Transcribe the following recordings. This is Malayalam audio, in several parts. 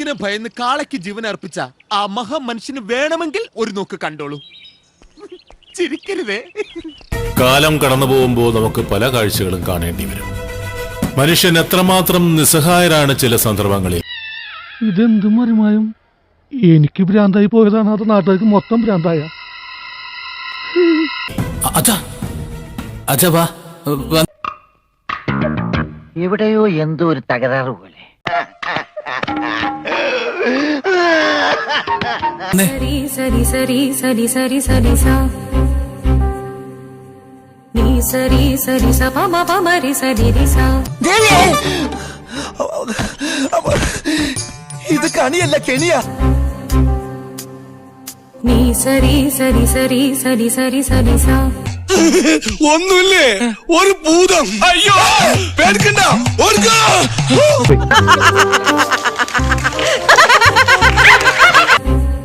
പോത്തിനെ ഭയന്ന് കാളയ്ക്ക് ജീവൻ അർപ്പിച്ച ആ മഹാമനുഷ്യന് വേണമെങ്കിൽ ഒരു നോക്ക് കണ്ടോളൂ. ചിരിക്കരുതേ. കാലം കടന്നു പോകുമ്പോൾ നമുക്ക് പല കാഴ്ചകളും കാണേണ്ടി വരും. മനുഷ്യൻ എത്രമാത്രം നിസ്സഹായരാണ് ചില സന്ദർഭങ്ങളിൽ. ഇതെന്ത് മറിമായും എനിക്ക് ഭ്രാന്തായി പോയതാണ്, അത് നാട്ടുകാർക്ക് മൊത്തം ഭ്രാന്തായ. എവിടെയോ എന്തോ ഒരു തകരാറ് പോലെ. സരി സരി സരി സരി സരി സരി സ നീ സരി സരി സ പ മ പ മ രി സരി രി സ. ഇത് കണിയല്ല, കെണിയാ. നീ സരി സരി സരി സരി സരി സരി സ. ഒന്നുമില്ലേ, ഒരു ഭൂതം. അയ്യോ, പേടിക്കണ്ട.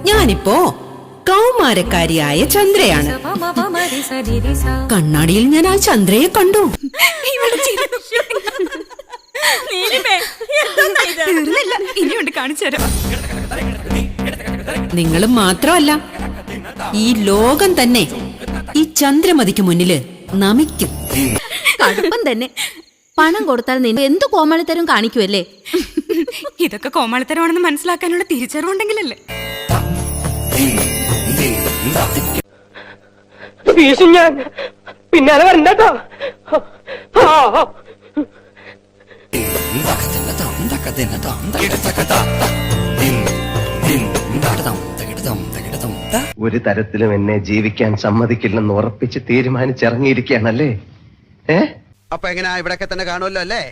ഞാനിപ്പോ കൗമാരക്കാരിയായ ചന്ദ്രയാണ്. കണ്ണാടിയിൽ ഞാൻ ആ ചന്ദ്രയെ കണ്ടു. നിങ്ങൾ മാത്രമല്ല, ഈ ലോകം തന്നെ ഈ ചന്ദ്രമതിക്ക് മുന്നില് നമിക്കും. കടുപ്പം തന്നെ. പണം കൊടുത്താൽ നിന്നെ എന്ത് കോമാളിത്തരം കാണിക്കുമല്ലേ? ഇതൊക്കെ കോമാളിത്തരമാണെന്ന് മനസ്സിലാക്കാനുള്ള തിരിച്ചറിവുണ്ടെങ്കിലല്ലേ. ഞാൻ പിന്നാലെ വരണ്ടോ? ഒരു തരത്തിലും എന്നെ ജീവിക്കാൻ സമ്മതിക്കില്ലെന്ന് ഉറപ്പിച്ച് തീരുമാനിച്ചിറങ്ങിയിരിക്കുകയാണല്ലേ? അപ്പൊ എങ്ങനെയാ, ഇവിടൊക്കെ തന്നെ കാണുമല്ലോ അല്ലേ?